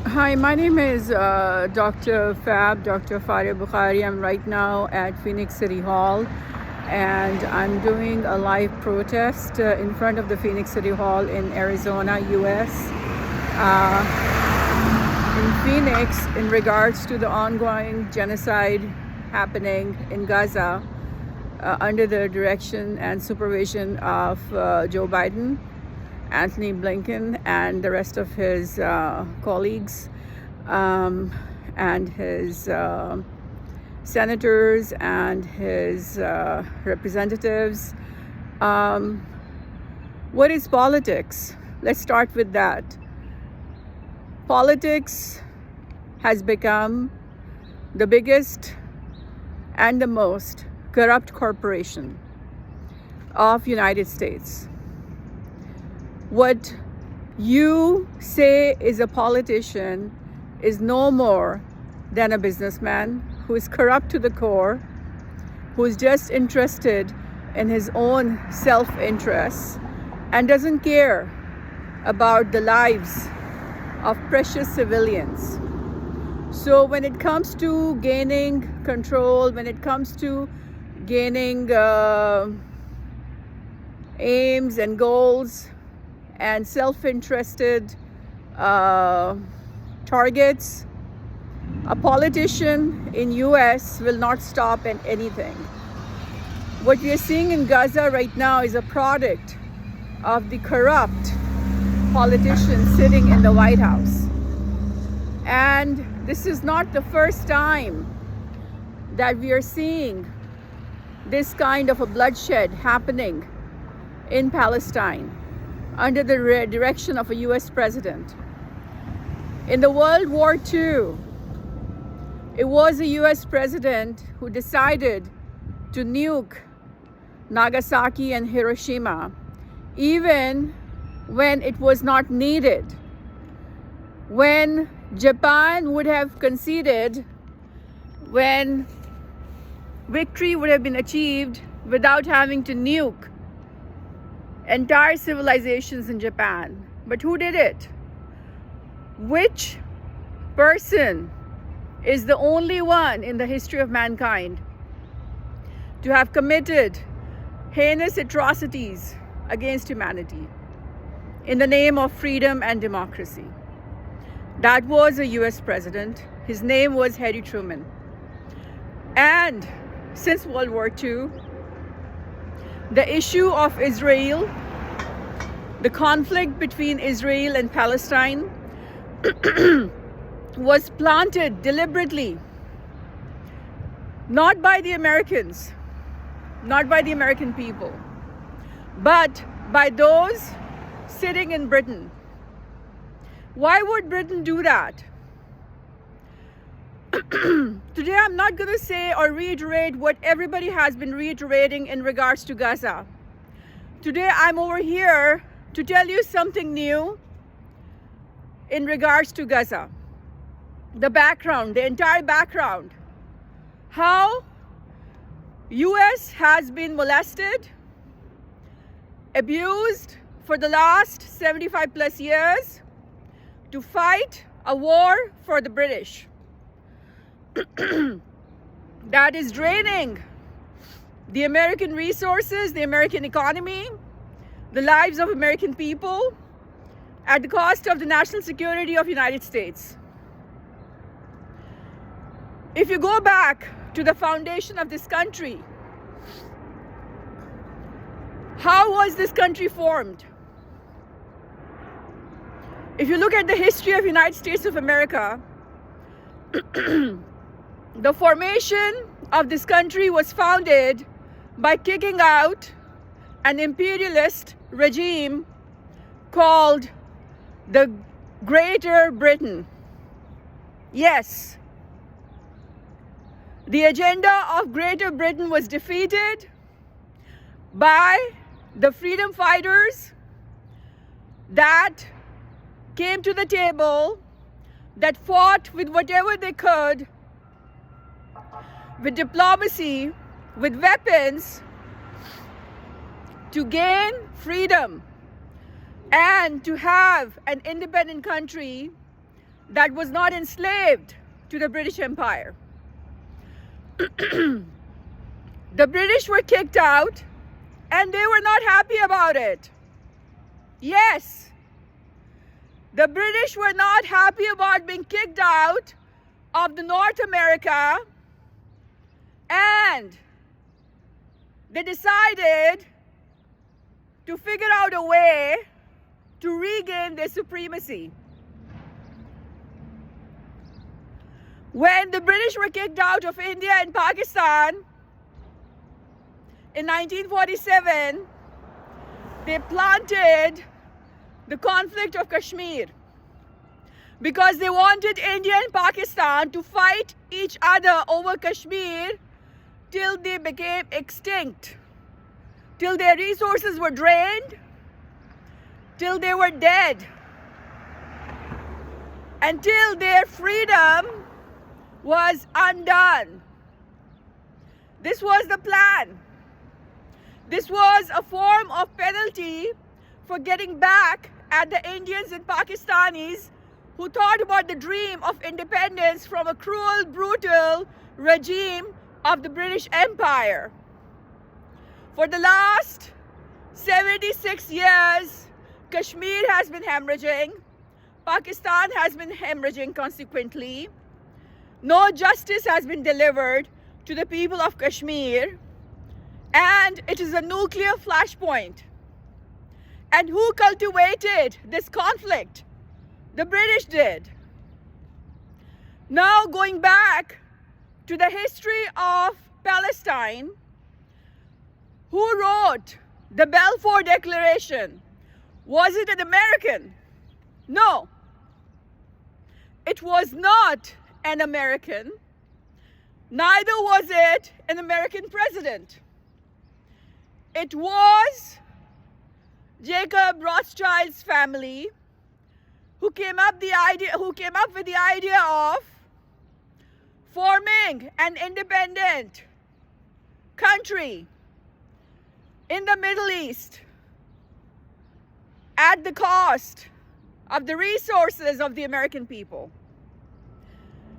Hi, my name is Dr. Faria Bukhari. I'm right now at Phoenix City Hall, and I'm doing a live protest in front of the Phoenix City Hall in Arizona, US. In Phoenix, in regards to the ongoing genocide happening in Gaza under the direction and supervision of Joe Biden, Anthony Blinken, and the rest of his colleagues and his senators and his representatives. What is politics? Let's start with that. Politics has become the biggest and the most corrupt corporation of United States. What you say is a politician is no more than a businessman who is corrupt to the core, who is just interested in his own self-interest and doesn't care about the lives of precious civilians. So when it comes to gaining control, when it comes to gaining aims and goals and self-interested targets, a politician in US will not stop at anything. What we are seeing in Gaza right now is a product of the corrupt politicians sitting in the White House. And this is not the first time that we are seeing this kind of a bloodshed happening in Palestine under the direction of a US president. In the World War II, it was a US president who decided to nuke Nagasaki and Hiroshima, even when it was not needed. When Japan would have conceded, when victory would have been achieved without having to nuke entire civilizations in Japan. But who did it? Which person is the only one in the history of mankind to have committed heinous atrocities against humanity in the name of freedom and democracy? That was a US president. His name was Harry Truman. And since World War II, the issue of Israel, the conflict between Israel and Palestine was planted deliberately, not by the Americans, not by the American people, but by those sitting in Britain. Why would Britain do that? Today, I'm not going to say or reiterate what everybody has been reiterating in regards to Gaza. Today, I'm over here to tell you something new in regards to Gaza. The background, the entire background. How US has been molested, abused for the last 75 plus years to fight a war for the British. That is draining the American resources, the American economy, the lives of American people at the cost of the national security of the United States. If you go back to the foundation of this country, how was this country formed? If you look at the history of the United States of America, the formation of this country was founded by kicking out an imperialist regime called the Greater Britain. Yes, the agenda of Greater Britain was defeated by the freedom fighters that came to the table, that fought with whatever they could, with diplomacy, with weapons, to gain freedom and to have an independent country that was not enslaved to the British Empire. The British were kicked out and they were not happy about it. Yes, the British were not happy about being kicked out of the North America, and they decided to figure out a way to regain their supremacy. When the British were kicked out of India and Pakistan in 1947, they planted the conflict of Kashmir because they wanted India and Pakistan to fight each other over Kashmir till they became extinct, till their resources were drained, till they were dead, until their freedom was undone. This was the plan. This was a form of penalty for getting back at the Indians and Pakistanis who thought about the dream of independence from a cruel, brutal regime of the British Empire. For the last 76 years, Kashmir has been hemorrhaging. Pakistan has been hemorrhaging consequently. No justice has been delivered to the people of Kashmir, and it is a nuclear flashpoint. And who cultivated this conflict? The British did. Now, going back to the history of Palestine, who wrote the Balfour Declaration? Was it an American? No. It was not an American. Neither was it an American president. It was Jacob Rothschild's family who came up with the idea of forming an independent country in the Middle East at the cost of the resources of the American people.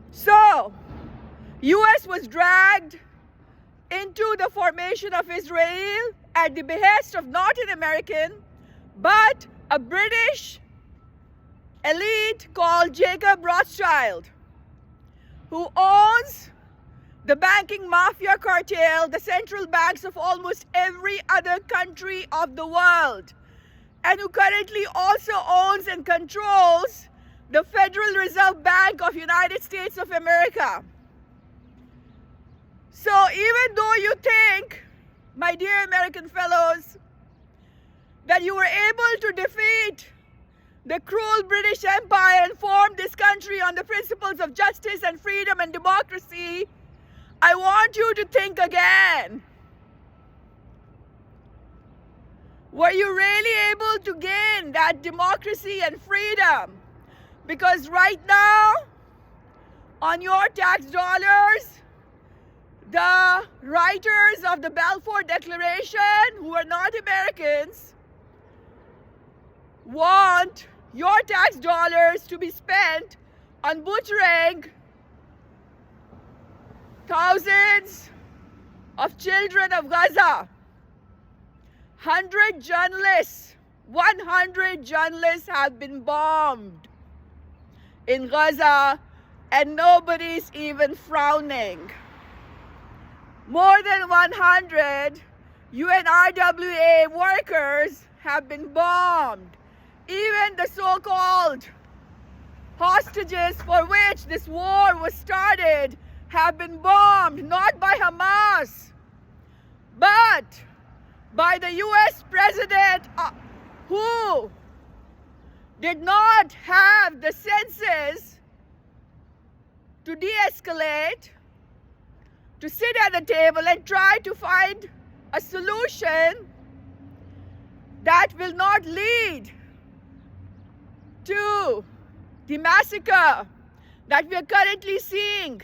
So, US was dragged into the formation of Israel at the behest of not an American, but a British elite called Jacob Rothschild, who owns the banking mafia cartel, the central banks of almost every other country of the world, and who currently also owns and controls the Federal Reserve Bank of United States of America. So even though you think, my dear American fellows, that you were able to defeat the cruel British Empire and form this country on the principles of justice and freedom and democracy, I want you to think again. Were you really able to gain that democracy and freedom? Because right now, on your tax dollars, the writers of the Balfour Declaration, who are not Americans, want your tax dollars to be spent on butchering thousands of children of Gaza. 100 journalists have been bombed in Gaza, and nobody's even frowning. More than 100 UNRWA workers have been bombed. Even the so-called hostages for which this war was started have been bombed, not by Hamas, but by the US president, who did not have the senses to de-escalate, to sit at the table and try to find a solution that will not lead to the massacre that we are currently seeing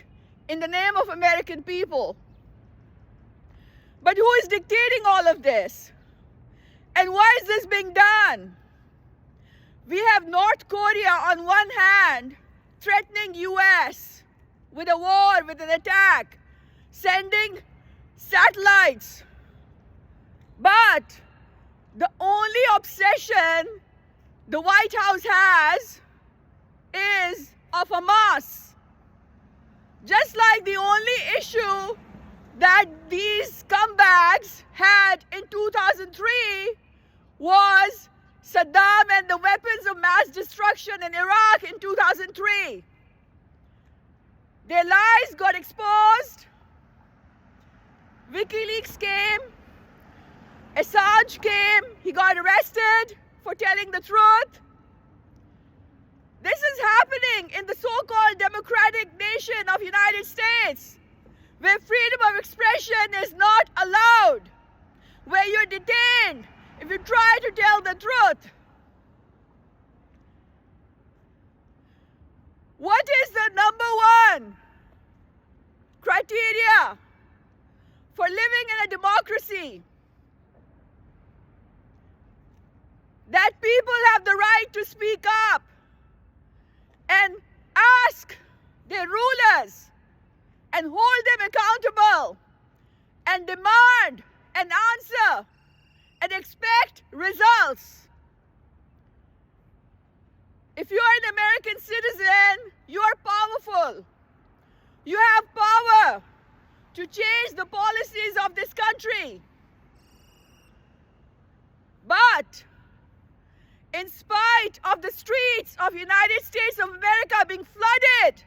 in the name of American people. But who is dictating all of this? And why is this being done? We have North Korea on one hand threatening US with a war, with an attack, sending satellites. But the only obsession the White House has is of Hamas. Just like the only issue that these scumbags had in 2003 was Saddam and the weapons of mass destruction in Iraq in 2003. Their lies got exposed. WikiLeaks came. Assange came. He got arrested for telling the truth. This is happening in the so-called democratic nation of United States, where freedom of expression is not allowed, where you're detained if you try to tell the truth. What is the number one criteria for living in a democracy? That people have the right to speak up and ask their rulers and hold them accountable and demand an answer and expect results. If you are an American citizen, you are powerful. You have power to change the policies of this country. But in spite of the streets of United States of America being flooded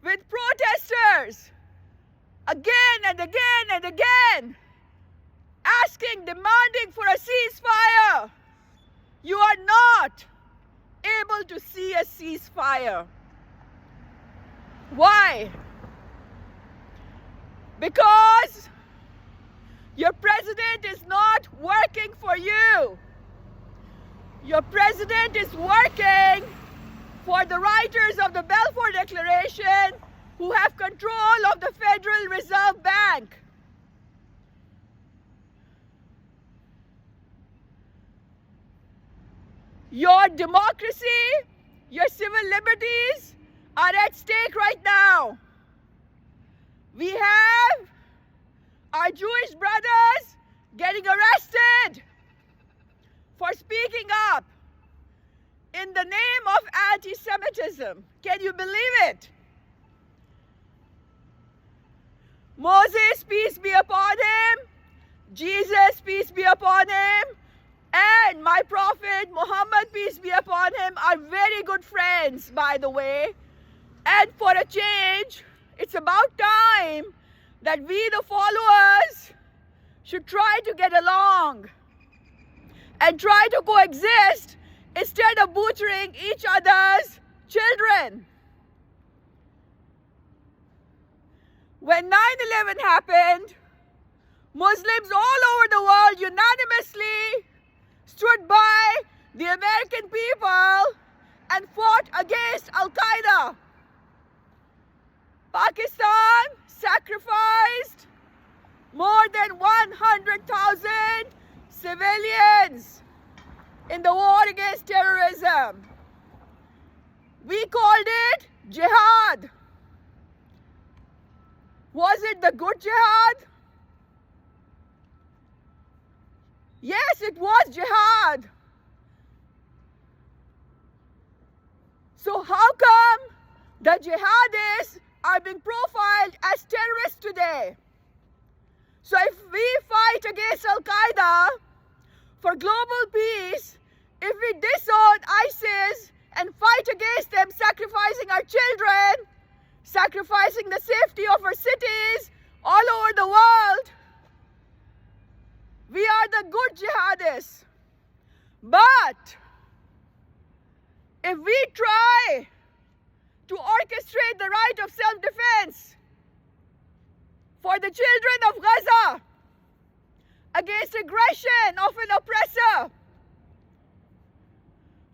with protesters again and again and again, asking, demanding for a ceasefire, you are not able to see a ceasefire. Why? Because your president is not working for you. Your president is working for the writers of the Balfour Declaration who have control of the Federal Reserve Bank. Your democracy, your civil liberties are at stake right now. We have our Jewish brothers getting arrested for speaking up in the name of anti-Semitism. Can you believe it? Moses, peace be upon him, Jesus, peace be upon him, and my prophet Muhammad, peace be upon him, are very good friends, by the way. And for a change, it's about time that we, the followers, should try to get along and try to coexist instead of butchering each other's children. When 9/11 happened, Muslims all over the world unanimously stood by the American people and fought against Al-Qaeda. Pakistan sacrificed more than 100,000 civilians in the war against terrorism. We called it jihad. Was it the good jihad? Yes, it was jihad. So how come the jihadists are being profiled as terrorists today? So if we fight against Al-Qaeda for global peace, if we disown ISIS and fight against them, sacrificing our children, sacrificing the safety of our cities all over the world, we are the good jihadists. But if we try to orchestrate the right of self-defense for the children of Gaza against aggression of an oppressor,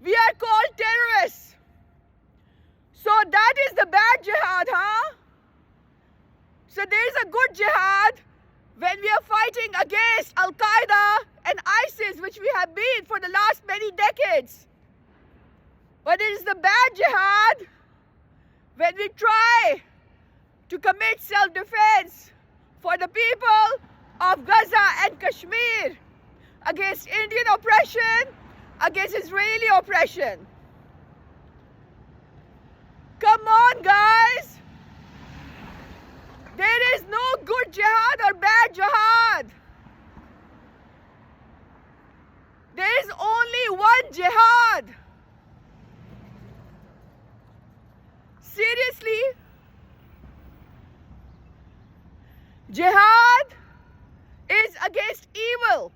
we are called terrorists. So that is the bad jihad, huh? So there is a good jihad when we are fighting against Al-Qaeda and ISIS, which we have been for the last many decades. But it is the bad jihad when we try to commit self-defense for the people of Gaza and Kashmir against Indian oppression, against Israeli oppression. Come on, guys. There is no good jihad or bad jihad. There is only one jihad. Seriously? Jihad is against evil.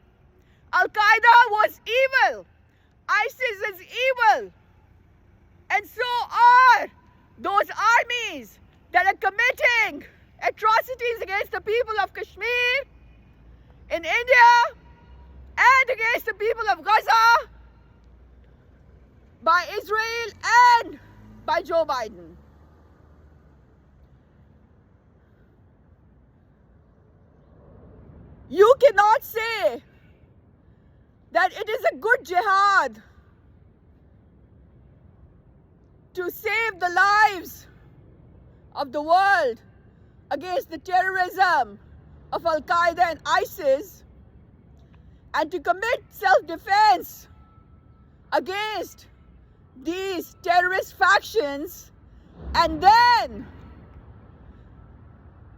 Al-Qaeda was evil. ISIS is evil. And so are those armies that are committing atrocities against the people of Kashmir, in India, and against the people of Gaza by Israel and by Joe Biden. You cannot say that it is a good jihad to save the lives of the world against the terrorism of Al-Qaeda and ISIS, and to commit self-defense against these terrorist factions, and then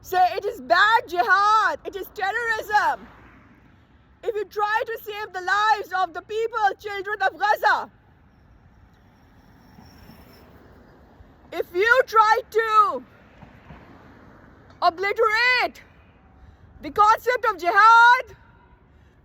say it is bad jihad, it is terrorism, if you try to save the lives of the people, children of Gaza. If you try to obliterate the concept of jihad,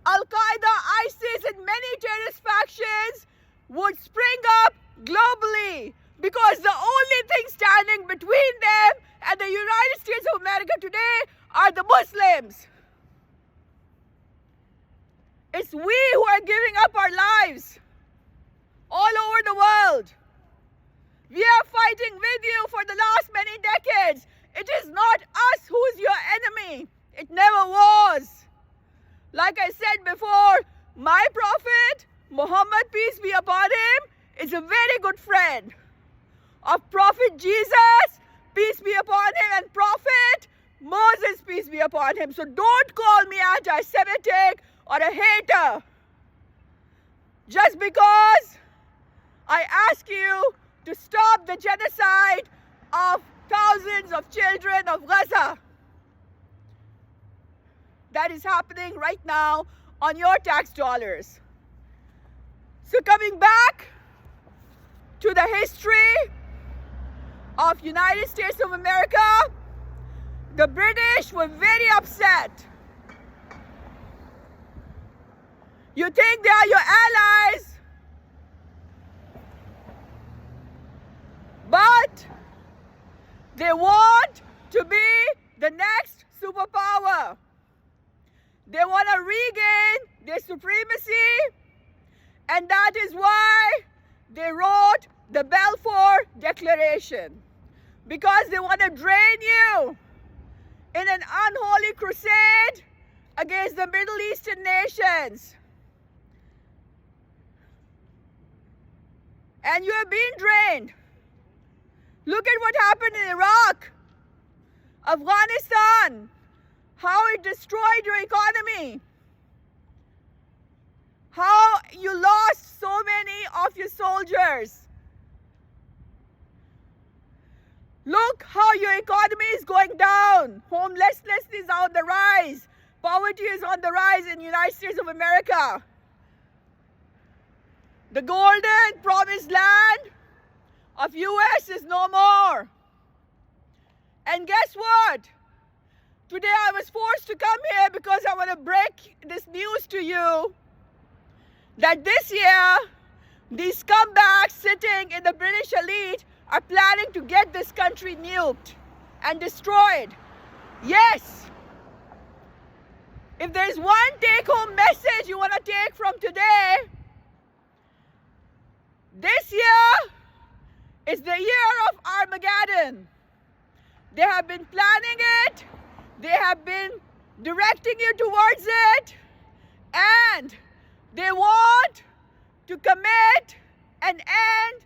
Al-Qaeda, ISIS, and many terrorist factions would spring up globally, because the only thing standing between them and the United States of America today are the Muslims. It's we who are giving up our lives all over the world. We are fighting with you for the last many decades. It is not us who is your enemy. It never was. Like I said before, my prophet, Muhammad, peace be upon him, is a very good friend of Prophet Jesus, peace be upon him, and Prophet Moses, peace be upon him. So don't call me anti-Semitic or a hater just because I ask you to stop the genocide of thousands of children of Gaza that is happening right now on your tax dollars. So coming back to the history of United States of America, the British were very upset. You think they are your allies, but they want to be the next superpower. They want to regain their supremacy, and that is why they wrote the Balfour Declaration, because they want to drain you in an unholy crusade against the Middle Eastern nations. And you are being drained. Look at what happened in Iraq, Afghanistan, how it destroyed your economy, how you lost so many of your soldiers. Look how your economy is going down. Homelessness is on the rise. Poverty is on the rise in the United States of America. The golden promised land of US is no more. And guess what? Today I was forced to come here because I want to break this news to you that this year these scumbags sitting in the British elite are planning to get this country nuked and destroyed. Yes. If there's one take-home message you want to take from today, this year is the year of Armageddon. They have been planning it, they have been directing you towards it, and they want to commit an end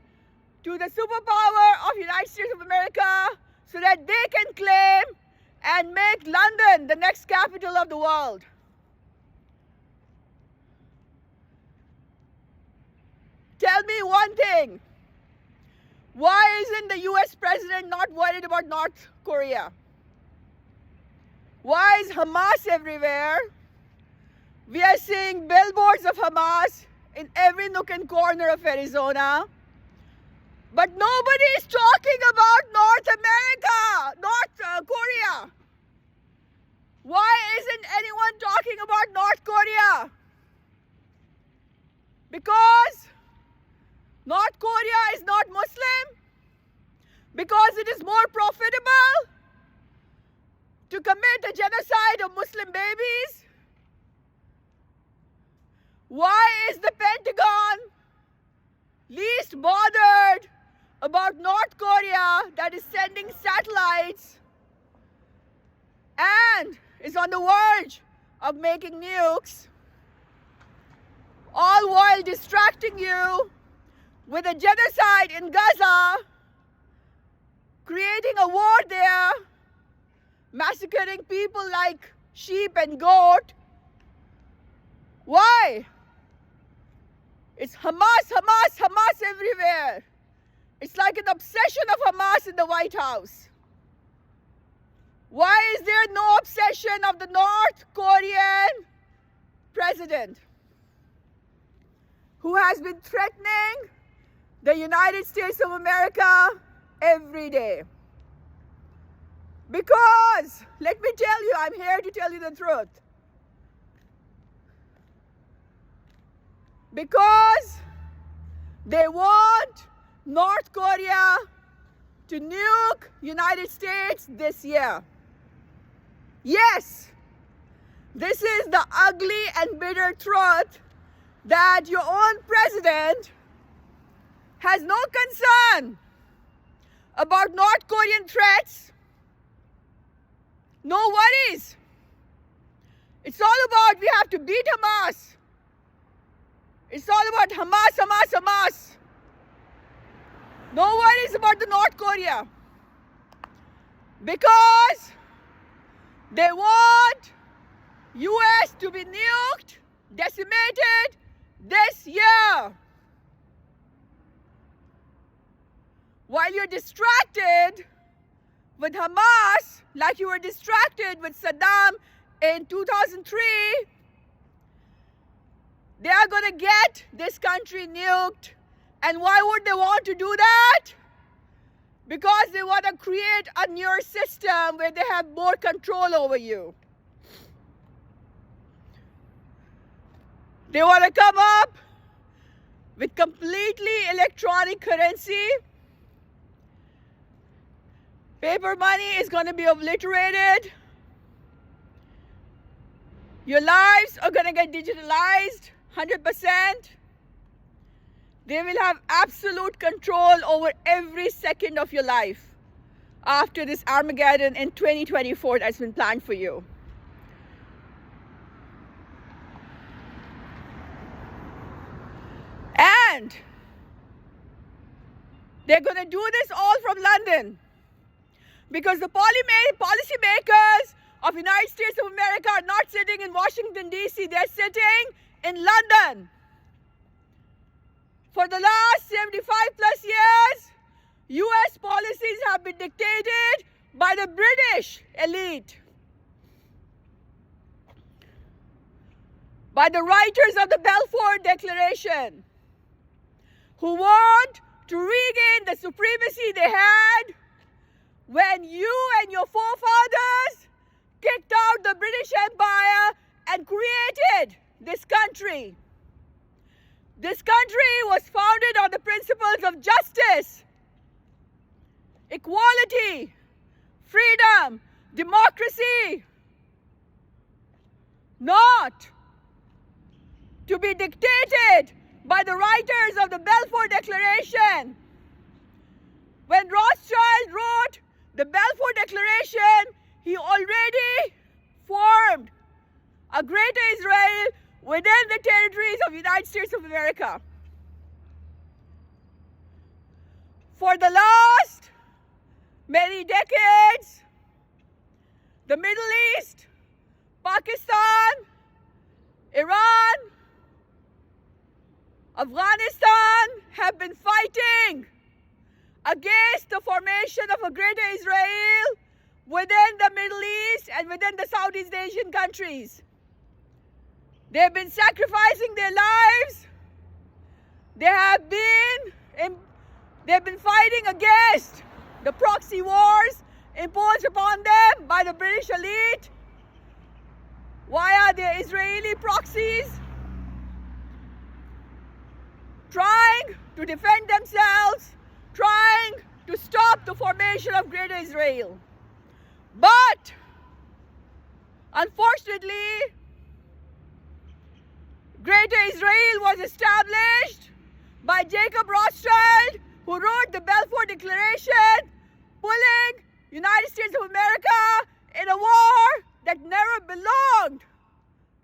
to the superpower of United States of America so that they can claim and make London the next capital of the world. Tell me one thing. Why isn't the US president not worried about North Korea? Why is Hamas everywhere? We are seeing billboards of Hamas in every nook and corner of Arizona. But nobody is talking about North America, North Korea. Why isn't anyone talking about North Korea? Because North Korea is not Muslim? Because it is more profitable to commit a genocide of Muslim babies? Why is the Pentagon least bothered about North Korea that is sending satellites and is on the verge of making nukes, all while distracting you with a genocide in Gaza, creating a war there, massacring people like sheep and goat? Why? It's Hamas, Hamas, Hamas everywhere. It's like an obsession of Hamas in the White House. Why is there no obsession of the North Korean president, who has been threatening the United States of America every day? Because, let me tell you, I'm here to tell you the truth. Because they want North Korea to nuke United States this year. Yes, this is the ugly and bitter truth that your own president has no concern about North Korean threats, no worries. It's all about we have to beat Hamas. It's all about Hamas, Hamas, Hamas. No worries about the North Korea. Because they want US to be nuked, decimated this year. While you're distracted with Hamas, like you were distracted with Saddam in 2003, they are going to get this country nuked. And why would they want to do that? Because they want to create a newer system where they have more control over you. They want to come up with completely electronic currency. Paper money is going to be obliterated. Your lives are going to get digitalized 100%. They will have absolute control over every second of your life after this Armageddon in 2024 that's been planned for you. And they're going to do this all from London, because the policymakers of the United States of America are not sitting in Washington, D.C. They're sitting in London. For the last 75 plus years, US policies have been dictated by the British elite, by the writers of the Balfour Declaration, who want to regain the supremacy they had when you and your forefathers kicked out the British Empire and created this country. This country was founded on the principles of justice, equality, freedom, democracy, not to be dictated by the writers of the Balfour Declaration. When Rothschild wrote the Balfour Declaration, he already formed a greater Israel within the territories of the United States of America. For the last many 3 decades, the Middle East, Pakistan, Iran, Afghanistan have been fighting against the formation of a greater Israel within the Middle East and within the Southeast Asian countries. They've been sacrificing their lives. They've been fighting against the proxy wars imposed upon them by the British elite via their Israeli proxies, trying to defend themselves, trying to stop the formation of Greater Israel. But unfortunately, Greater Israel was established by Jacob Rothschild, who wrote the Balfour Declaration, pulling United States of America in a war that never belonged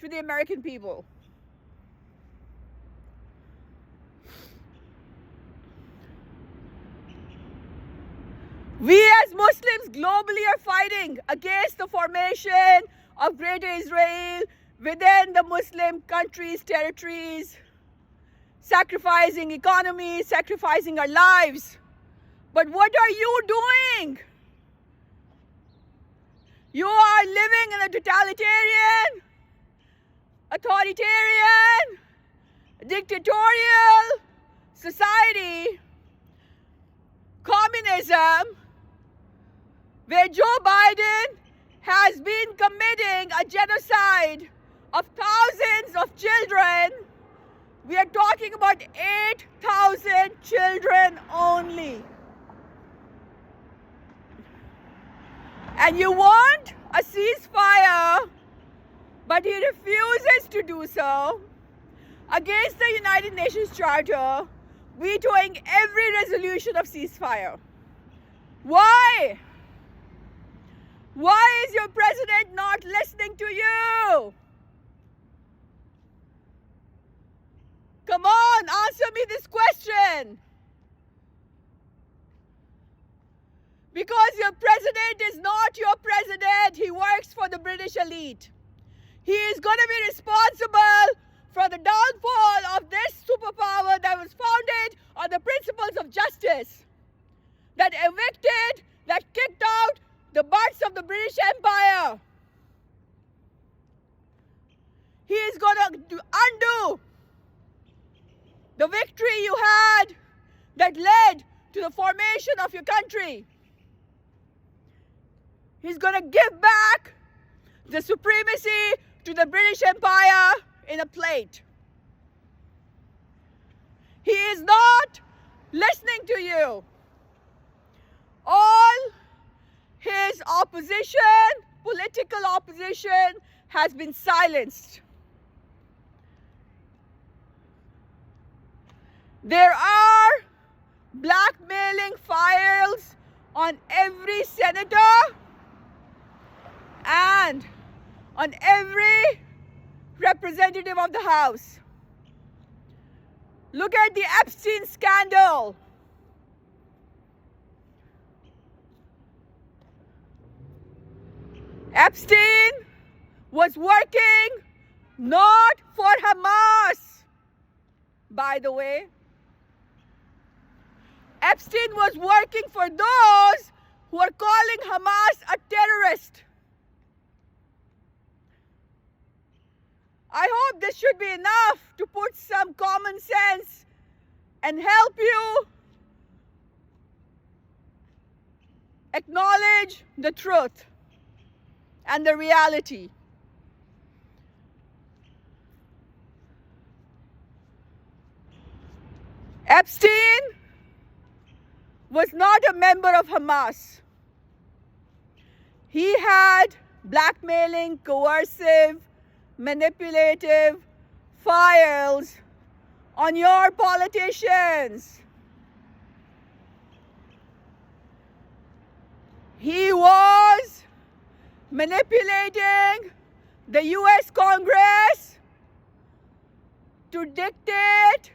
to the American people. We as Muslims globally are fighting against the formation of Greater Israel within the Muslim countries, territories, sacrificing economies, sacrificing our lives. But what are you doing? You are living in a totalitarian, authoritarian, dictatorial society, communism, where Joe Biden has been committing a genocide of thousands of children. We are talking about 8,000 children only. And you want a ceasefire, but he refuses to do so against the United Nations Charter, vetoing every resolution of ceasefire. Why? Why is your president not listening to you? Come on, answer me this question. Because your president is not your president. He works for the British elite. He is going to be responsible for the downfall of this superpower that was founded on the principles of justice, that evicted, that kicked out the butts of the British Empire. He is going to undo the victory you had that led to the formation of your country. He's going to give back the supremacy to the British Empire in a plate. He is not listening to you. All his opposition, political opposition, has been silenced. There are blackmailing files on every senator and on every representative of the House. Look at the Epstein scandal. Epstein was working not for Hamas, by the way. Epstein was working for those who are calling Hamas a terrorist. I hope this should be enough to put some common sense and help you acknowledge the truth and the reality. Epstein was not a member of Hamas. He had blackmailing, coercive, manipulative files on your politicians. He was manipulating the US Congress to dictate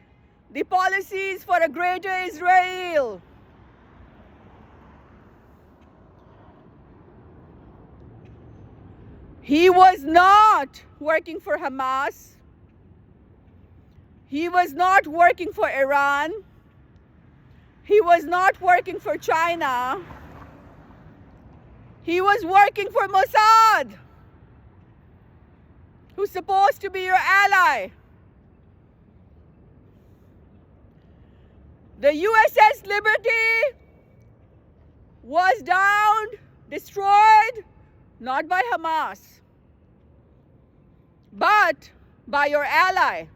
the policies for a greater Israel. He was not working for Hamas. He was not working for Iran. He was not working for China. He was working for Mossad, who's supposed to be your ally. The USS Liberty was downed, destroyed, not by Hamas, but by your ally.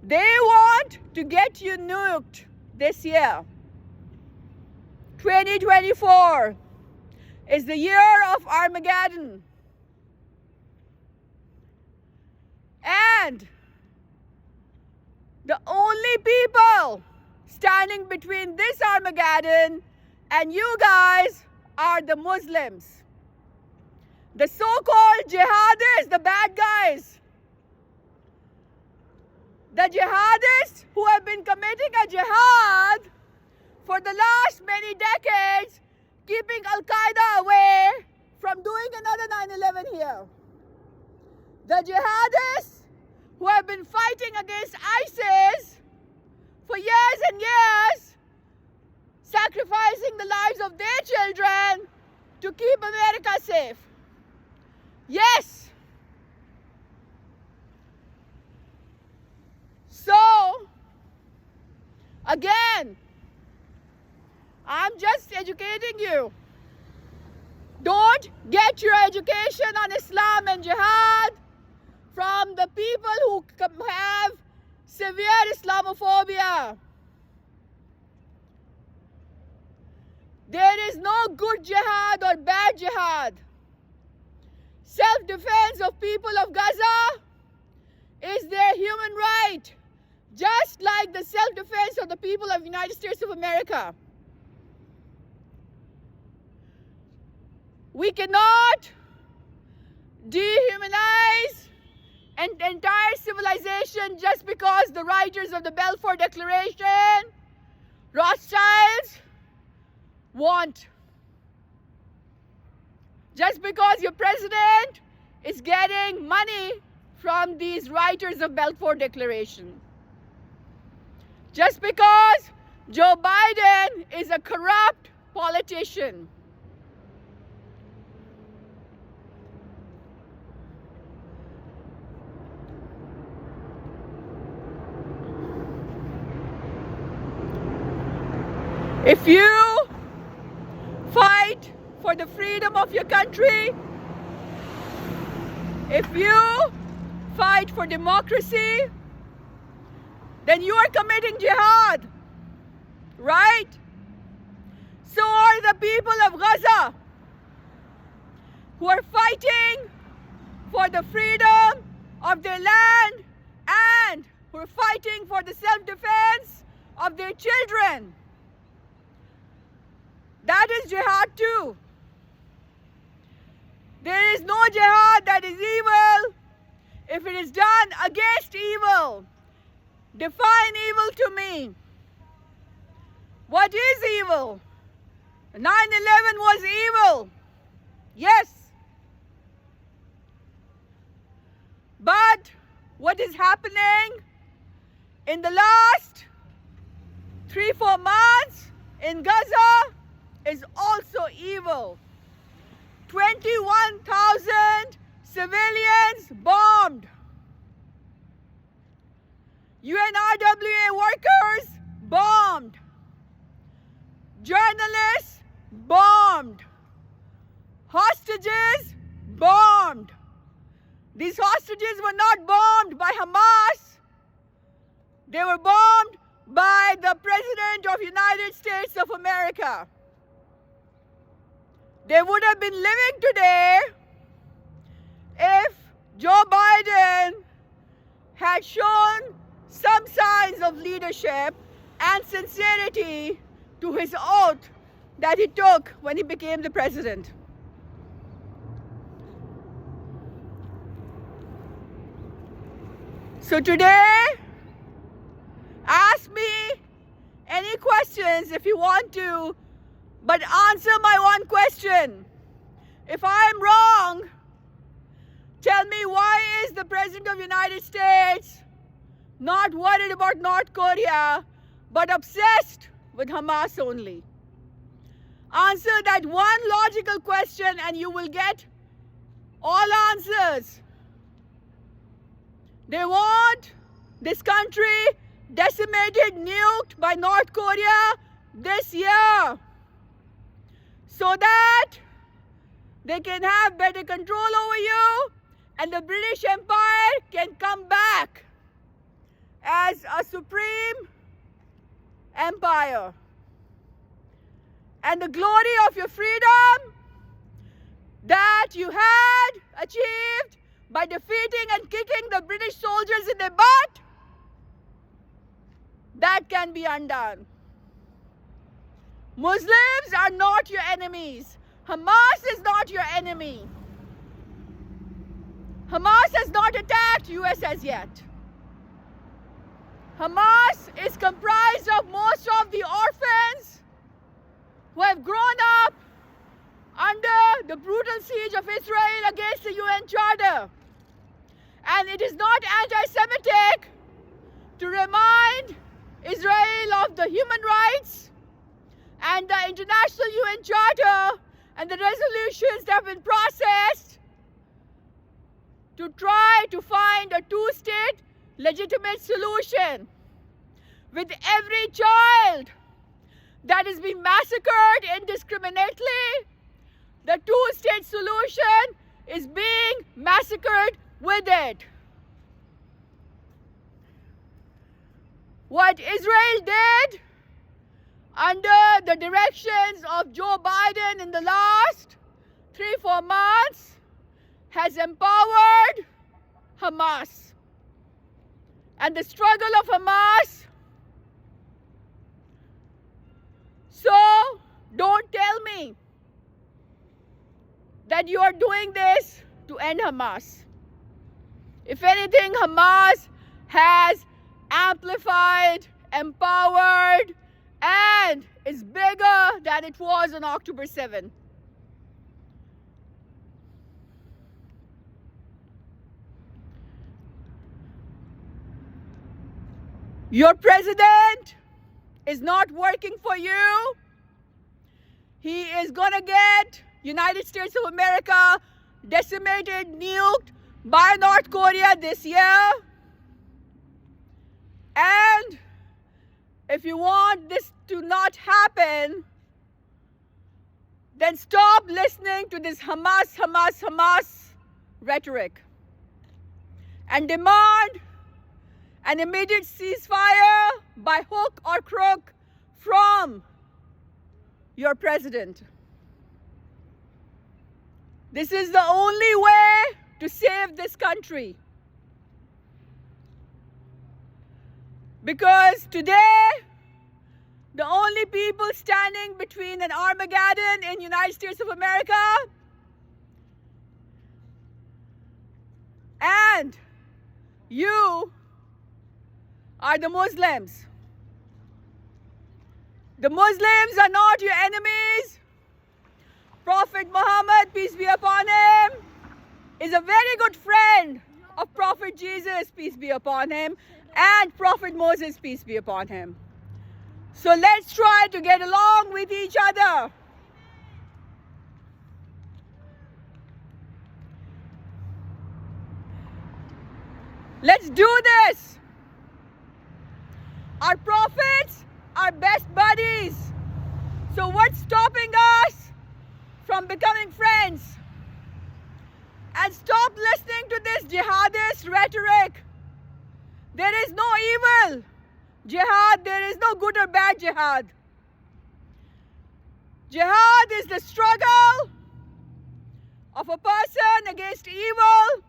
They want to get you nuked this year. 2024 is the year of Armageddon. And the only people standing between this Armageddon and you guys are the Muslims. The so-called jihadists, the bad guys. The jihadists who have been committing a jihad for the last many decades, keeping Al-Qaeda away from doing another 9/11 here. The jihadists who have been fighting against ISIS for years and years, sacrificing the lives of their children to keep America safe. Yes. So, again, I'm just educating you. Don't get your education on Islam and jihad from the people who have severe Islamophobia. There is no good jihad or bad jihad. Self-defense of people of Gaza is their human right, just like the self-defense of the people of the United States of America. We cannot dehumanize an entire civilization just because the writers of the Balfour Declaration, Rothschilds, want. Just because your president is getting money from these writers of Balfour Declaration. Just because Joe Biden is a corrupt politician. If you fight for the freedom of your country, if you fight for democracy, then you are committing jihad, right? So are the people of Gaza who are fighting for the freedom of their land and who are fighting for the self-defense of their children. That is jihad too. There is no jihad that is evil if it is done against evil. Define evil to me. What is evil? 9/11 was evil. Yes. But what is happening in the last 3-4 months in Gaza is also evil. 21,000 civilians bombed. UNRWA workers bombed. Journalists bombed. Hostages bombed. These hostages were not bombed by Hamas. They were bombed by the President of the United States of America. They would have been living today if Joe Biden had shown some signs of leadership and sincerity to his oath that he took when he became the president. So today, ask me any questions if you want to, but answer my one question. If I am wrong, tell me, why is the President of the United States not worried about North Korea, but obsessed with Hamas only? Answer that one logical question and you will get all answers. They want this country decimated, nuked by North Korea this year, so that they can have better control over you and the British Empire can come back as a supreme empire. And the glory of your freedom that you had achieved by defeating and kicking the British soldiers in the butt, that can be undone. Muslims are not your enemies. Hamas is not your enemy. Hamas has not attacked US as yet. Hamas is comprised of most of the orphans who have grown up under the brutal siege of Israel against the UN Charter. And it is not anti-Semitic to remind Israel of the human rights and the International UN Charter and the resolutions that have been processed to try to find a two-state legitimate solution. With every child that is being massacred indiscriminately, the two-state solution is being massacred with it. What Israel did under the directions of Joe Biden in the last 3-4 months has empowered Hamas. And the struggle of Hamas. So don't tell me that you are doing this to end Hamas. If anything, Hamas has amplified, empowered, and is bigger than it was on October 7th. Your president is not working for you. He is gonna get United States of America decimated, nuked by North Korea this year. And if you want this to not happen, then stop listening to this Hamas, Hamas, Hamas rhetoric and demand an immediate ceasefire by hook or crook from your president. This is the only way to save this country. Because today, the only people standing between an Armageddon in United States of America and you are the Muslims. The Muslims are not your enemies. Prophet Muhammad, peace be upon him, is a very good friend of Prophet Jesus, peace be upon him, and Prophet Moses, peace be upon him. So let's try to get along with each other. Let's do this. Our prophets are best buddies. So what's stopping us from becoming friends? And stop listening to this jihadist rhetoric. There is no evil jihad. There is no good or bad jihad. Jihad is the struggle of a person against evil,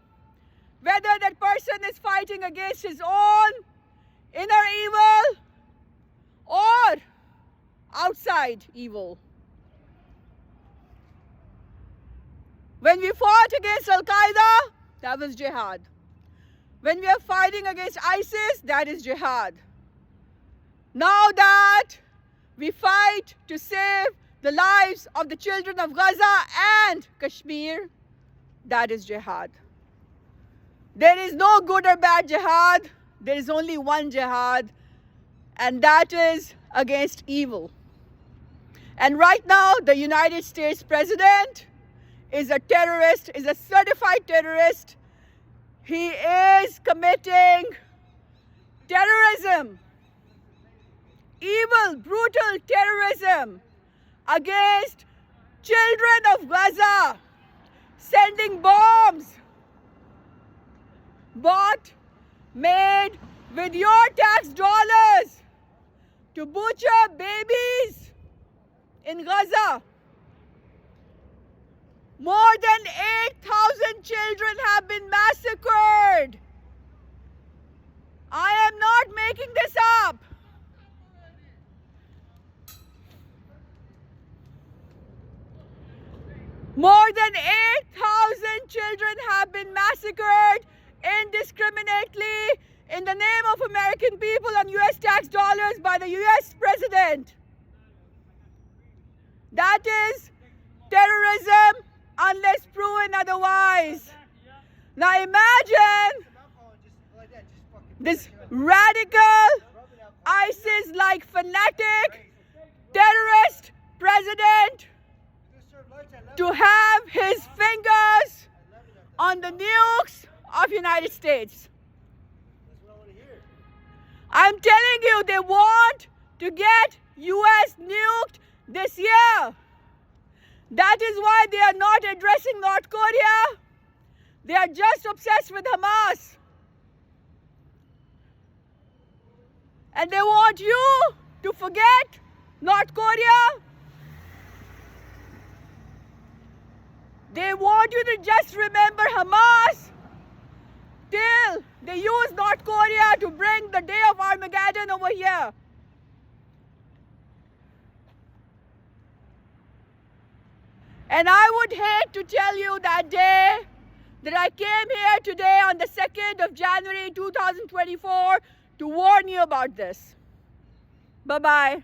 whether that person is fighting against his own inner evil or outside evil. When we fought against Al-Qaeda, that was jihad. When we are fighting against ISIS, that is jihad. Now that we fight to save the lives of the children of Gaza and Kashmir, that is jihad. There is no good or bad jihad. There is only one jihad, and that is against evil. And right now, the United States President is a terrorist, is a certified terrorist. He is committing terrorism, evil, brutal terrorism against children of Gaza, sending bombs bought, made with your tax dollars to butcher babies in Gaza. More than 8,000 children have been massacred. I am not making this up. More than 8,000 children have been massacred indiscriminately in the name of American people and US tax dollars by the US president. That is terrorism unless proven otherwise. Now imagine this radical, ISIS-like fanatic, terrorist president to have his fingers on the nukes of United States. I'm telling you, they want to get US nuked this year. That is why they are not addressing North Korea. They are just obsessed with Hamas. And they want you to forget North Korea. They want you to just remember Hamas till they use North Korea to bring the day of Armageddon over here. And I would hate to tell you that day that I came here today on the 2nd of January 2024 to warn you about this. Bye-bye.